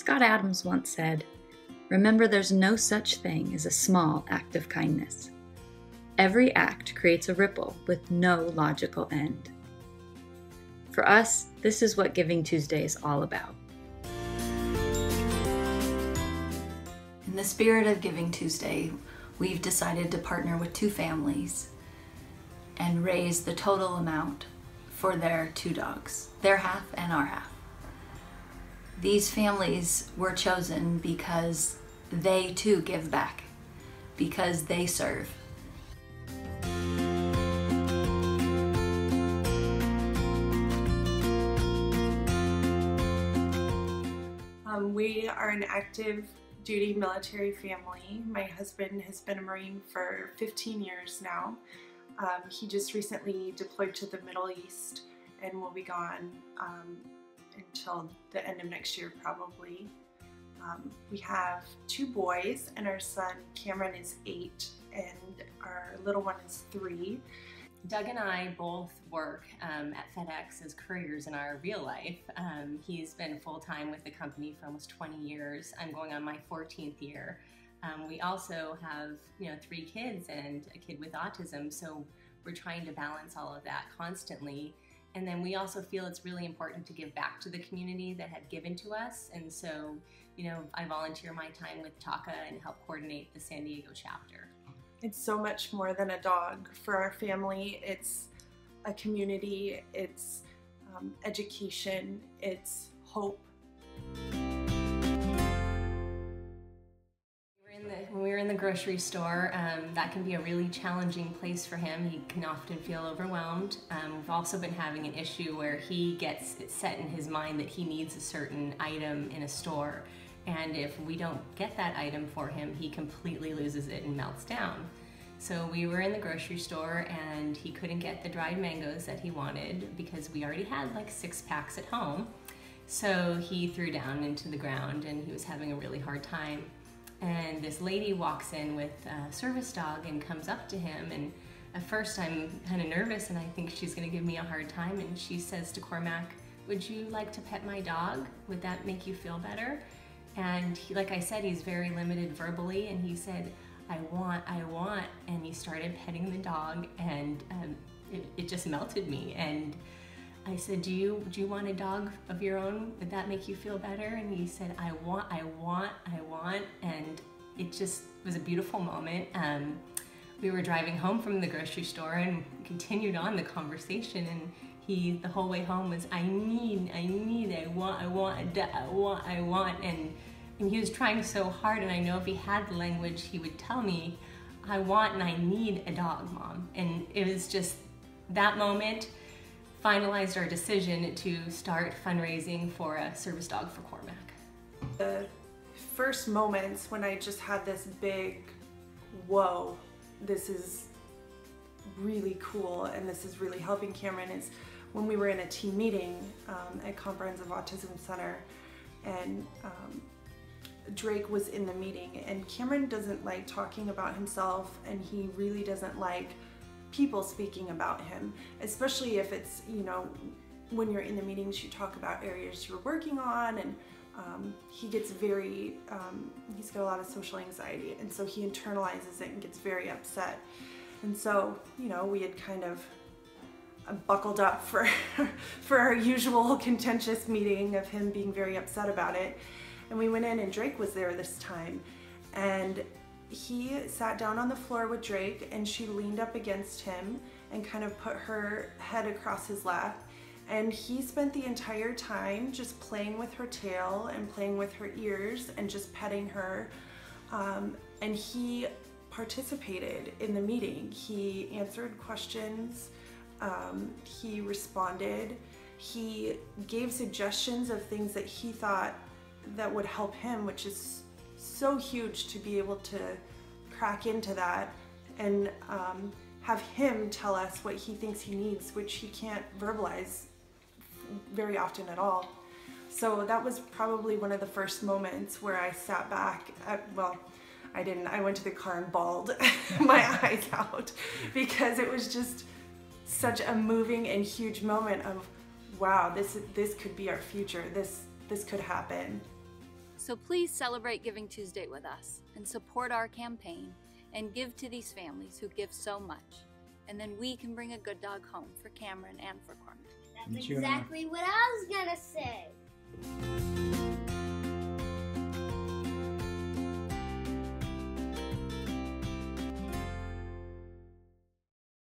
Scott Adams once said, "Remember, there's no such thing as a small act of kindness. Every act creates a ripple with no logical end." For us, this is what Giving Tuesday is all about. In the spirit of Giving Tuesday, we've decided to partner with two families and raise the total amount for their two dogs, their half and our half. These families were chosen because they too give back, because they serve. We are an active duty military family. My husband has been a Marine for 15 years now. He just recently deployed to the Middle East and will be gone until the end of next year probably. We have two boys, and our son Cameron is 8 and our little one is 3. Doug and I both work at FedEx as couriers in our real life. He's been full-time with the company for almost 20 years. I'm going on my 14th year. We also have, 3 kids and a kid with autism, so we're trying to balance all of that constantly. And then we also feel it's really important to give back to the community that had given to us. And so, I volunteer my time with TACA and help coordinate the San Diego chapter. It's so much more than a dog. For our family, it's a community, it's education, it's hope. When we were in the grocery store, that can be a really challenging place for him. He can often feel overwhelmed. We've also been having an issue where he gets it set in his mind that he needs a certain item in a store. And if we don't get that item for him, he completely loses it and melts down. So we were in the grocery store and he couldn't get the dried mangoes that he wanted because we already had like 6 packs at home. So he threw down into the ground and he was having a really hard time. And this lady walks in with a service dog and comes up to him, and at first I'm kind of nervous and I think she's gonna give me a hard time, and she says to Cormac, "Would you like to pet my dog? Would that make you feel better?" And he, like I said, he's very limited verbally, and he said, I want, and he started petting the dog, and it just melted me. And I said, do you want a dog of your own? Would that make you feel better? And he said, I want, and it just was a beautiful moment. We were driving home from the grocery store and continued on the conversation, and he, the whole way home, was, I want, and he was trying so hard, and I know if he had the language, he would tell me, I want and I need a dog, Mom. And it was just, that moment finalized our decision to start fundraising for a service dog for Cormac. The first moments when I just had this big, whoa, this is really cool and this is really helping Cameron, is when we were in a team meeting at Comprehensive Autism Center, and Drake was in the meeting, and Cameron doesn't like talking about himself, and he really doesn't like people speaking about him, especially if it's, when you're in the meetings you talk about areas you're working on, and he gets very, he's got a lot of social anxiety, and so he internalizes it and gets very upset. And so, we had kind of buckled up for our usual contentious meeting of him being very upset about it. And we went in, and Drake was there this time, and he sat down on the floor with Drake, and she leaned up against him and kind of put her head across his lap, and he spent the entire time just playing with her tail and playing with her ears and just petting her, and he participated in the meeting. He answered questions, he responded, he gave suggestions of things that he thought that would help him, which is so huge to be able to crack into that and have him tell us what he thinks he needs, which he can't verbalize very often at all. So that was probably one of the first moments where I sat back, well, I didn't, I went to the car and bawled my eyes out, because it was just such a moving and huge moment of, wow, this could be our future, this could happen. So please celebrate Giving Tuesday with us and support our campaign and give to these families who give so much. And then we can bring a good dog home for Cameron and for Cormac. That's exactly what I was gonna say.